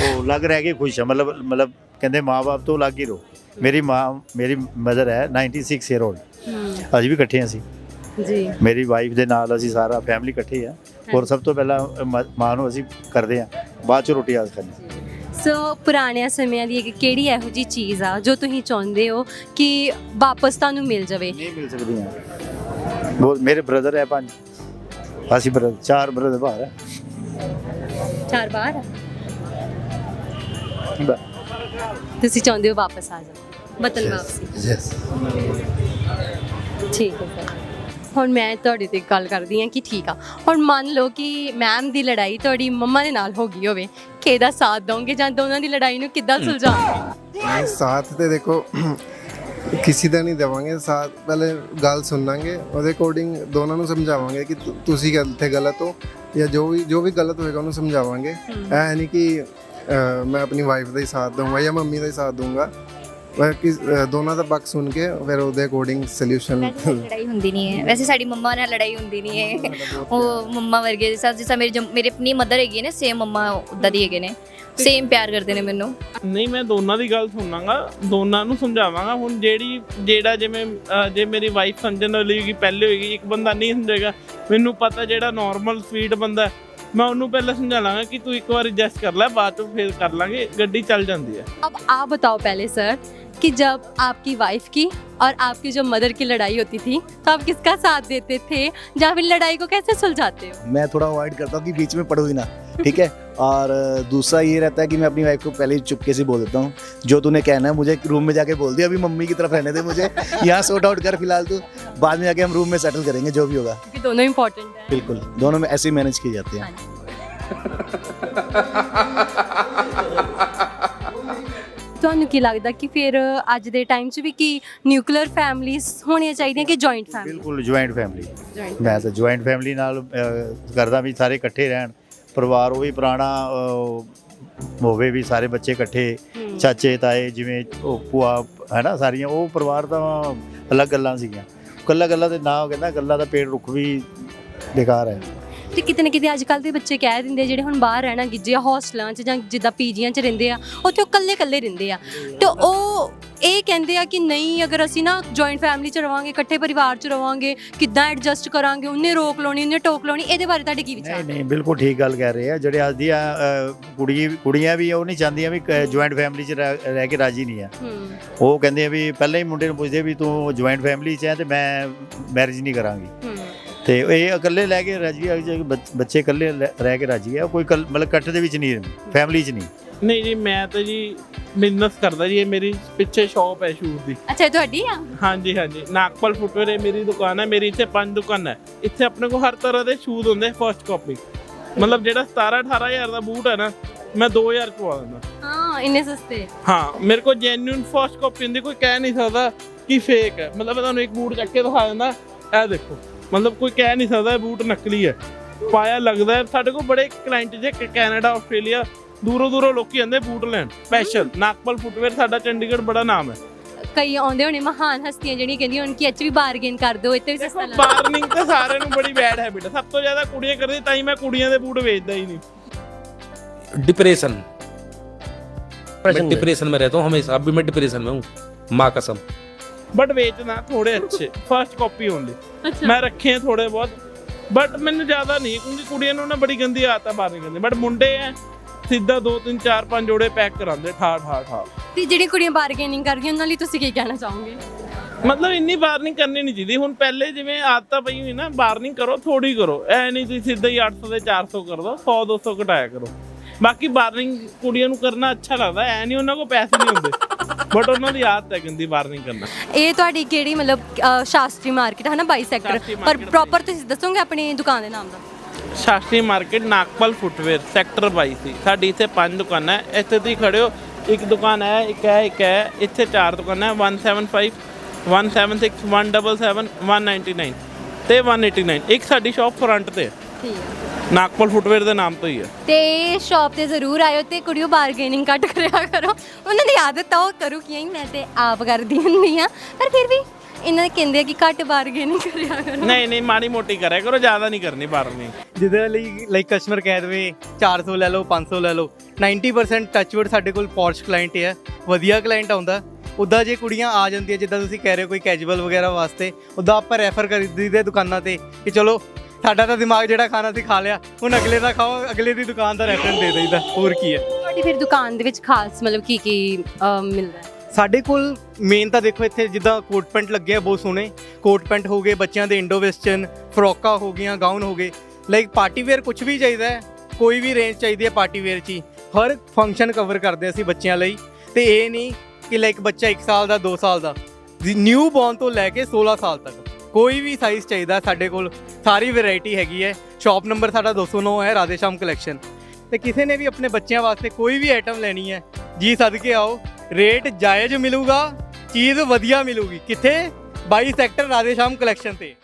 ਉਹ ਅਲੱਗ ਰਹਿ ਕੇ ਖੁਸ਼ ਹੈ। ਮਤਲਬ ਕਹਿੰਦੇ ਮਾਂ-ਬਾਪ ਤੋਂ ਅਲੱਗ ਹੀ ਰਹੋ। ਮੇਰੀ ਮਦਰ ਹੈ 96 ਈਅਰ ਓਲਡ, ਅਸੀਂ ਵੀ ਇਕੱਠੇ ਸੀ ਜੀ। ਮੇਰੀ ਵਾਈਫ ਦੇ ਨਾਲ ਅਸੀਂ ਸਾਰਾ ਫੈਮਿਲੀ ਇਕੱਠੇ ਆ, ਔਰ ਸਭ ਤੋਂ ਪਹਿਲਾਂ ਮਾਂ ਨੂੰ ਅਸੀਂ ਕਰਦੇ ਆ, ਬਾਅਦ 'ਚ ਰੋਟੀ ਆਸ ਕਰਨੀ। ਸੋ ਪੁਰਾਣਿਆਂ ਸਮਿਆਂ ਦੀ ਇੱਕ ਕਿਹੜੀ ਇਹੋ ਜਿਹੀ ਚੀਜ਼ ਆ ਜੋ ਤੁਸੀਂ ਚਾਹੁੰਦੇ ਹੋ ਕਿ ਵਾਪਸ ਤੁਹਾਨੂੰ ਮਿਲ ਜਾਵੇ? ਨਹੀਂ ਮਿਲ ਸਕਦੀਆਂ। ਬਹੁਤ ਮੇਰੇ ਬ੍ਰਦਰ ਹੈ 5, ਅਸੀਂ 4 ਬ੍ਰਦਰ ਬਾਹਰ ਹੈ। 4 ਬਾਹਰ? ਤੁਸੀਂ ਚਾਹੁੰਦੇ ਹੋ ਵਾਪਸ ਆ ਜਾਓ, ਵਤਨ ਵਾਪਸੀ? ਯੈਸ। ਠੀਕ ਹੈ ਸਰ। ਹੁਣ ਮੈਂ ਤੁਹਾਡੇ ਤੇ ਗੱਲ ਕਰਦੀ ਹਾਂ ਕਿ ਠੀਕ ਆ, ਹੁਣ ਮੰਨ ਲਓ ਕਿ ਮੈਮ ਦੀ ਲੜਾਈ ਤੁਹਾਡੀ ਮੰਮਾ ਦੇ ਨਾਲ ਹੋ ਗਈ ਹੋਵੇ, ਕਿਹਦਾ ਸਾਥ ਦੋਗੇ ਜਾਂ ਦੋਨਾਂ ਦੀ ਲੜਾਈ ਨੂੰ ਕਿੱਦਾਂ ਸੁਲਝਾਓਗੇ? ਸਾਥ ਤੇ ਦੇਖੋ ਕਿਸੇ ਦਾ ਨਹੀਂ ਦੇਵਾਂਗੇ ਸਾਥ, ਪਹਿਲੇ ਗੱਲ ਸੁਣਾਂਗੇ, ਉਹਦੇ ਅਕੋਰਡਿੰਗ ਦੋਨਾਂ ਨੂੰ ਸਮਝਾਵਾਂਗੇ ਕਿ ਤੁਸੀਂ ਇੱਥੇ ਗਲਤ ਹੋ, ਜਾਂ ਜੋ ਵੀ ਗਲਤ ਹੋਏਗਾ ਉਹਨੂੰ ਸਮਝਾਵਾਂਗੇ। ਇਹ ਨਹੀਂ ਕਿ ਮੈਂ ਆਪਣੀ ਵਾਈਫ ਦਾ ਹੀ ਸਾਥ ਦਊਂਗਾ ਜਾਂ ਮੰਮੀ ਦਾ ਹੀ ਸਾਥ ਦਊਂਗਾ, ਦੋਨਾਂ ਦਾ ਪੱਖ ਸੁਣ ਕੇ ਫਿਰ ਉਹਦੇ ਅਕੋਰਡਿੰਗ ਸੋਲੂਸ਼ਨ। ਲੜਾਈ ਹੁੰਦੀ ਨਹੀਂ ਹੈ ਵੈਸੇ, ਸਾਡੀ ਮੰਮਾ ਨਾਲ ਲੜਾਈ ਹੁੰਦੀ ਨਹੀਂ ਹੈ, ਉਹ ਮੰਮਾ ਵਰਗੇ ਜਿਸ ਮੇਰੀ ਆਪਣੀ ਮਦਰ ਹੈਗੀ ਨੇ, ਸੇਮ ਮੰਮਾ ਉੱਦਾਂ ਦੀ ਹੈਗੇ ਨੇ, ਸੇਮ ਪਿਆਰ ਕਰਦੇ ਨੇ ਮੈਨੂੰ। ਨਹੀਂ, ਮੈਂ ਦੋਨਾਂ ਦੀ ਗੱਲ ਸੁਣਾਂਗਾ, ਦੋਨਾਂ ਨੂੰ ਸਮਝਾਵਾਂਗਾ। ਹੁਣ ਜਿਹੜਾ ਜਿਵੇਂ ਜੇ ਮੇਰੀ ਵਾਈਫ ਸਮਝਣ ਵਾਲੀ ਹੋਏਗੀ ਪਹਿਲੇ ਹੋਏਗੀ, ਇੱਕ ਬੰਦਾ ਨਹੀਂ ਸਮਝੇਗਾ। ਮੈਨੂੰ ਪਤਾ ਜਿਹੜਾ ਨਾਰਮਲ ਸਵੀਟ ਬੰਦਾ ਮੈਂ ਉਹਨੂੰ ਪਹਿਲਾਂ ਸਮਝਾ ਲਾਂਗਾ ਕਿ ਤੂੰ ਇੱਕ ਵਾਰ ਐਡਜਸਟ ਕਰ ਲੈ, ਬਾਅਦ ਚ ਫਿਰ ਕਰ ਲਾਂਗੇ, ਗੱਡੀ ਚੱਲ ਜਾਂਦੀ ਹੈ। अब आप बताओ पहले सर कि जब आपकी वाइफ की और आपकी जो मदर की लड़ाई होती थी तो आप किसका साथ देते थे, या फिर लड़ाई को कैसे सुलझाते हो? मैं थोड़ा अवॉइड करता हूँ कि बीच में पढ़ो ही ना, ठीक है। और दूसरा ये रहता है कि मैं अपनी वाइफ को पहले ही चुपके से बोल देता हूँ, जो तूने कहना है मुझे रूम में जाके बोल दिया, अभी मम्मी की तरफ रहने दे मुझे, यहाँ सॉर्ट आउट कर फिलहाल तू, बाद में जाके हम रूम में सेटल करेंगे जो भी होगा। क्योंकि दोनों इंपॉर्टेंट है। बिल्कुल, दोनों में ऐसे ही मैनेज किए जाते हैं। ਤੁਹਾਨੂੰ ਕੀ ਲੱਗਦਾ ਕਿ ਫਿਰ ਅੱਜ ਦੇ ਟਾਈਮ 'ਚ ਵੀ ਕੀ ਨਿਊਕਲੀਅਰ ਫੈਮਲੀਜ਼ ਹੋਣੀਆਂ ਚਾਹੀਦੀਆਂ ਕਿ ਜੁਆਇੰਟ ਫੈਮਲੀ? ਬਿਲਕੁਲ ਜੁਆਇੰਟ ਫੈਮਿਲੀ, ਮੈਂ ਤਾਂ ਜੁਆਇੰਟ ਫੈਮਿਲੀ ਨਾਲ ਕਰਦਾ ਵੀ ਸਾਰੇ ਇਕੱਠੇ ਰਹਿਣ, ਪਰਿਵਾਰ ਉਹ ਵੀ ਪੁਰਾਣਾ ਹੋਵੇ, ਵੀ ਸਾਰੇ ਬੱਚੇ ਇਕੱਠੇ, ਚਾਚੇ ਤਾਏ ਜਿਵੇਂ ਉਹ ਭੂਆ ਹੈ ਨਾ ਸਾਰੀਆਂ, ਉਹ ਪਰਿਵਾਰ ਤਾਂ ਅਲੱਗ ਗੱਲਾਂ ਸੀਗੀਆਂ। ਇਕੱਲਾ ਗੱਲਾਂ ਦੇ ਨਾ ਕਹਿੰਦਾ ਗੱਲਾਂ ਦਾ ਪੇਟ ਰੁੱਖ ਵੀ ਬੇਕਾਰ ਹੈ। ਤੇ ਕਿਤੇ ਨਾ ਕਿਤੇ ਅੱਜ ਕੱਲ੍ਹ ਦੇ ਬੱਚੇ ਕਹਿ ਦਿੰਦੇ ਜਿਹੜੇ ਹੁਣ ਬਾਹਰ ਰਹਿਣਾ ਗਿੱਜੇ ਆ ਹੋਸਟਲਾਂ 'ਚ ਜਾਂ ਜਿੱਦਾਂ ਪੀਜੀਆਂ 'ਚ ਰਹਿੰਦੇ ਆ, ਉੱਥੇ ਉਹ ਇਕੱਲੇ ਰਹਿੰਦੇ ਆ, ਤੇ ਉਹ ਇਹ ਕਹਿੰਦੇ ਆ ਕਿ ਨਹੀਂ ਅਗਰ ਅਸੀਂ ਨਾ ਜੁਆਇੰਟ ਫੈਮਿਲੀ 'ਚ ਰਵਾਂਗੇ, ਇਕੱਠੇ ਪਰਿਵਾਰ 'ਚ ਰਵਾਂਗੇ, ਕਿੱਦਾਂ ਐਡਜਸਟ ਕਰਾਂਗੇ, ਉਹਨੇ ਰੋਕ ਲਾਉਣੀ, ਉਹਨੇ ਟੋਕ ਲਾਉਣੀ, ਇਹਦੇ ਬਾਰੇ ਤੁਹਾਡੇ ਕੀ ਵਿਚਾਰ? ਨਹੀਂ ਬਿਲਕੁਲ ਠੀਕ ਗੱਲ ਕਹਿ ਰਹੇ ਆ। ਜਿਹੜੇ ਅੱਜ ਦੀਆਂ ਕੁੜੀਆਂ ਵੀ ਉਹ ਨਹੀਂ ਚਾਹੁੰਦੀਆਂ ਵੀ ਜੁਆਇੰਟ ਫੈਮਿਲੀ 'ਚ ਰਹਿ ਕੇ ਰਾਜੀ ਨਹੀਂ ਆ। ਉਹ ਕਹਿੰਦੇ ਆ ਵੀ ਪਹਿਲਾਂ ਹੀ ਮੁੰਡੇ ਨੂੰ ਪੁੱਛਦੇ ਵੀ ਤੂੰ ਜੁਆਇੰਟ ਫੈਮਿਲੀ 'ਚ ਹੈ ਤੇ ਮੈਂ ਮੈਰਿਜ ਨਹੀਂ ਕਰਾਂਗੀ, ਤੇ ਇਹ ਇਕੱਲੇ ਲੈ ਕੇ ਰਾਜੀ ਆ, ਬੱਚੇ ਇਕੱਲੇ ਰਹਿ ਕੇ ਰਾਜੀ ਆ, ਕੋਈ ਮਤਲਬ ਇਕੱਠ ਦੇ ਵਿੱਚ ਨਹੀਂ, ਫੈਮਿਲੀ 'ਚ ਨਹੀਂ। ਨਹੀਂ ਜੀ, ਮੈਂ ਤਾਂ ਜੀ ਬਿਜ਼ਨਸ ਕਰਦਾ ਜੀ, ਇਹ ਮੇਰੀ ਪਿੱਛੇ ਸ਼ਾਪ ਹੈ ਸ਼ੂਜ਼ ਦੀ। ਅੱਛਾ, ਇਹ ਤੁਹਾਡੀ ਆ? ਹਾਂਜੀ ਹਾਂਜੀ, ਨਾਗਪਲ ਫੁੱਟਵੇਅਰ ਇਹ ਮੇਰੀ ਦੁਕਾਨ ਹੈ। ਮੇਰੀ ਇੱਥੇ 5 ਦੁਕਾਨਾਂ ਹੈ। ਇੱਥੇ ਆਪਣੇ ਕੋਲ ਹਰ ਤਰ੍ਹਾਂ ਦੇ ਸ਼ੂਜ਼ ਹੁੰਦੇ, ਫਸਟ ਕਾਪੀ, ਮਤਲਬ ਜਿਹੜਾ 17-18 ਹਜ਼ਾਰ ਦਾ ਬੂਟ ਹੈ ਨਾ, ਮੈਂ 2000 ਚ ਪਵਾ ਦਿੰਦਾ। ਹਾਂ, ਇੰਨੇ ਸਸਤੇ? ਹਾਂ, ਮੇਰੇ ਕੋਲ ਜੈਨੂਇਨ ਫਸਟ ਕਾਪੀ ਹੁੰਦੀ, ਕੋਈ ਕਹਿ ਨਹੀਂ ਸਕਦਾ ਕਿ ਫੇਕ ਹੈ। ਮਤਲਬ ਮੈਂ ਤੁਹਾਨੂੰ ਇੱਕ ਬੂਟ ਚੱਕ ਕੇ ਦਿਖਾ ਦਿੰਦਾ, ਇਹ ਦੇਖੋ, ਮਤਲਬ ਕੋਈ ਕਹਿ ਨਹੀਂ ਸਕਦਾ ਇਹ ਬੂਟ ਨਕਲੀ ਹੈ, ਪਾਇਆ ਲੱਗਦਾ ਹੈ। ਸਾਡੇ ਕੋਲ ਬੜੇ ਕਲਾਇੰਟ ਜੇ ਕੈਨੇਡਾ, ਆਸਟ੍ਰੇਲੀਆ, ਦੂਰੋਂ ਲੋਕੀ ਆਉਂਦੇ ਬੂਟ ਲੈਣ ਸਪੈਸ਼ਲ। ਨਾਗਪਲ ਫੁੱਟਵੇਅਰ ਸਾਡਾ ਚੰਡੀਗੜ੍ਹ ਬੜਾ ਨਾਮ ਹੈ। ਕਈ ਆਉਂਦੇ ਹੋਣੇ ਮਹਾਨ ਹਸਤੀਆਂ ਜਿਹੜੀਆਂ ਕਹਿੰਦੀਆਂ ਹੁਣ ਕਿ ਅੱਜ ਵੀ ਬਾਰਗੇਨ ਕਰ ਦਿਓ, ਇੱਥੇ ਵੀ ਸਸਤਾ ਲਾ। ਬਾਰਗੇਨਿੰਗ ਤਾਂ ਸਾਰਿਆਂ ਨੂੰ ਬੜੀ ਬੈਡ ਹੈਬਿਟ ਹੈ, ਸਭ ਤੋਂ ਜ਼ਿਆਦਾ ਕੁੜੀਆਂ ਕਰਦੀ, ਤਾਂ ਹੀ ਮੈਂ ਕੁੜੀਆਂ ਦੇ ਬੂਟ ਵੇਚਦਾ ਹੀ ਨਹੀਂ। डिप्रेशन, मैं डिप्रेशन में रहता हूँ हमेशा, अब भी मैं डिप्रेशन में हूँ, माँ कसम। बट बेचना थोड़े अच्छे फर्स्ट कॉपी ओनली। मैं रखे हैं थोड़े बहुत, बट मैंने ज़्यादा नहीं, क्योंकि कुड़ियां ने बड़ी गंदी आदत है बाहर निकलने। बट मुंडे हैं सीधा 2-3-4-5 जोड़े पैक कराते ठा। ਤੇ ਜਿਹੜੀ ਕੁੜੀਆਂ ਬਾਰਗੇਨਿੰਗ ਕਰਦੀਆਂ ਉਹਨਾਂ ਲਈ ਤੁਸੀਂ ਕੀ ਕਹਿਣਾ ਚਾਹੋਗੇ? ਮਤਲਬ ਇੰਨੀ ਬਾਰਨਿੰਗ ਕਰਨੀ ਨਹੀਂ ਚਾਹੀਦੀ। ਹੁਣ ਪਹਿਲੇ ਜਿਵੇਂ ਆਦਤਾਂ ਪਈ ਹੋਈ ਨਾ, ਬਾਰਨਿੰਗ ਕਰੋ, ਥੋੜੀ ਕਰੋ, ਐ ਨਹੀਂ ਤੁਸੀਂ ਸਿੱਧਾ ਹੀ 800 ਦੇ 400 ਕਰ ਦੋ, 100-200 ਘਟਾਇਆ ਕਰੋ। ਬਾਕੀ ਬਾਰਨਿੰਗ ਕੁੜੀਆਂ ਨੂੰ ਕਰਨਾ ਅੱਛਾ ਲੱਗਦਾ, ਐ ਨਹੀਂ ਉਹਨਾਂ ਕੋਲ ਪੈਸੇ ਨਹੀਂ ਹੁੰਦੇ, ਬਟ ਉਹਨਾਂ ਦੀ ਆਦਤ ਹੈ ਗੰਦੀ ਬਾਰਨਿੰਗ ਕਰਨਾ। ਇਹ ਤੁਹਾਡੀ ਕਿਹੜੀ ਮਤਲਬ ਸ਼ਾਸਤਰੀ ਮਾਰਕੀਟ ਹੈ ਨਾ 22 ਸੈਕਟਰ, ਪਰ ਪ੍ਰੋਪਰ ਤੁਸੀਂ ਦੱਸੋਗੇ ਆਪਣੀ ਦੁਕਾਨ ਦੇ ਨਾਮ ਦਾ? ਸ਼ਾਸਤਰੀ ਮਾਰਕੀਟ ਨਾਗਪਲ ਫੁੱਟਵੇਅਰ ਸੈਕਟਰ 22 ਸੀ ਸਾਡੀ। ਇੱਥੇ 5 ਦੁਕਾਨਾਂ ਹੈ, ਇੱਥੇ ਤੁਸੀਂ ਖੜੇ ਹੋ, ਇੱਕ ਦੁਕਾਨ ਹੈ, ਇੱਕ ਹੈ, ਇੱਥੇ 4 ਦੁਕਾਨਾਂ ਹੈ, 175, 176, 177, 199 ਤੇ 189। ਇੱਕ ਸਾਡੀ ਸ਼ਾਪ ਫਰੰਟ ਤੇ ਹੈ, ਠੀਕ ਹੈ, ਨਾਗਪਲ ਫੁੱਟਵੇਅਰ ਦੇ ਨਾਮ ਤੋਂ ਹੀ ਹੈ। ਤੇ ਸ਼ਾਪ ਤੇ ਜ਼ਰੂਰ ਆਇਓ ਤੇ ਕੁੜੀਓ ਬਾਰਗੇਨਿੰਗ ਘੱਟ ਕਰਿਆ ਕਰੋ। ਉਹਨਾਂ ਦੀ ਆਦਤ ਤਾਂ ਉਹ ਕਰੂ ਕਿ ਮੈਂ ਤੇ ਆਪ ਕਰਦੀ ਹੁੰਦੀ ਆ, ਪਰ ਫਿਰ ਵੀ ਇਹਨਾਂ ਦੇ ਕਹਿੰਦੇ ਆ ਕਿ ਘੱਟ ਬਾਰਗੇਨਿੰਗ ਕਰਿਆ ਕਰੋ। ਨਹੀਂ ਮਾੜੀ ਮੋਟੀ ਕਰਿਆ ਕਰੋ, ਜ਼ਿਆਦਾ ਨਹੀਂ ਕਰਨੀ ਬਾਰਗੇਨਿੰਗ। ਜਿਹਦੇ ਲਈ ਲਾਈਕ ਕਸਟਮਰ ਕਹਿ ਦੇਵੇ 400 ਲੈ ਲਓ, 500 ਲੈ ਲਓ, 90% ਟੱਚਵੁੱਡ ਸਾਡੇ ਕੋਲ ਪੋਰਸ਼ ਕਲਾਇੰਟ ਹੈ, ਵਧੀਆ ਕਲਾਇੰਟ ਆਉਂਦਾ। ਉੱਦਾਂ ਜੇ ਕੁੜੀਆਂ ਆ ਜਾਂਦੀਆਂ ਜਿੱਦਾਂ ਤੁਸੀਂ ਕਹਿ ਰਹੇ ਹੋ ਕੋਈ ਕੈਜੂਅਲ ਵਗੈਰਾ ਵਾਸਤੇ, ਉੱਦਾਂ ਆਪਾਂ ਰੈਫਰ ਕਰ ਦਈਦੇ ਦੁਕਾਨਾਂ ਤੇ ਕਿ ਚਲੋ ਸਾਡਾ ਤਾਂ ਦਿਮਾਗ ਜਿਹੜਾ ਖਾਣਾ ਸੀ ਖਾ ਲਿਆ, ਹੁਣ ਅਗਲੇ ਦਾ ਖਾਓ, ਅਗਲੇ ਦੀ ਦੁਕਾਨ ਦਾ ਰੈਫਰੈਂਸ ਦੇ ਦਈਦਾ, ਹੋਰ ਕੀ ਹੈ। ਤੁਹਾਡੀ ਫਿਰ ਦੁਕਾਨ ਦੇ ਵਿੱਚ ਖਾਸ ਮਤਲਬ ਕੀ ਮਿਲਦਾ ਹੈ? ਸਾਡੇ ਕੋਲ ਮੇਨ ਤਾਂ ਦੇਖੋ ਇੱਥੇ ਜਿੱਦਾਂ ਕੋਟ ਪੈਂਟ ਲੱਗੇ ਆ ਬਹੁਤ ਸੋਹਣੇ, ਕੋਟ ਪੈਂਟ ਹੋ ਗਏ, ਬੱਚਿਆਂ ਦੇ ਇੰਡੋ ਵੈਸਟਰਨ ਫਰੋਕਾਂ ਹੋ ਗਈਆਂ, ਗਾਊਨ ਹੋ ਗਏ, ਲਾਈਕ ਪਾਰਟੀ ਵੇਅਰ ਕੁਝ ਵੀ ਚਾਹੀਦਾ ਹੈ, ਕੋਈ ਵੀ ਰੇਂਜ ਚਾਹੀਦੀ ਹੈ ਪਾਰਟੀ ਵੇਅਰ 'ਚ ਹੀ, ਹਰ ਫੰਕਸ਼ਨ ਕਵਰ ਕਰਦੇ ਅਸੀਂ ਬੱਚਿਆਂ ਲਈ। ਤੇ ਇਹ ਨਹੀਂ ਕਿ ਲਾਈਕ ਬੱਚਾ 1 ਸਾਲ ਦਾ 2 ਸਾਲ ਦਾ, ਨਿਊ ਬੌਰਨ ਤੋਂ ਲੈ ਕੇ 16 ਸਾਲ ਤੱਕ ਕੋਈ ਵੀ ਸਾਈਜ਼ ਚਾਹੀਦਾ ਸਾਡੇ ਕੋਲ, ਸਾਰੀ ਵੈਰਾਈਟੀ ਹੈਗੀ ਹੈ। ਸ਼ਾਪ ਨੰਬਰ ਸਾਡਾ 209 ਹੈ, ਰਾਧੇ ਸ਼ਾਮ ਕਲੈਕਸ਼ਨ। ਤੇ ਕਿਸੇ ਨੇ ਵੀ ਆਪਣੇ ਬੱਚਿਆਂ ਵਾਸਤੇ ਕੋਈ ਵੀ ਆਈਟਮ ਲੈਣੀ ਹੈ ਜੀ, ਸਦਕੇ ਆਓ, ਰੇਟ ਜਾਇਜ਼ ਮਿਲੂਗਾ, ਚੀਜ਼ ਵਧੀਆ ਮਿਲੂਗੀ। ਕਿੱਥੇ? 22 ਸੈਕਟਰ ਰਾਧੇ ਸ਼ਾਮ ਕਲੈਕਸ਼ਨ ਤੇ।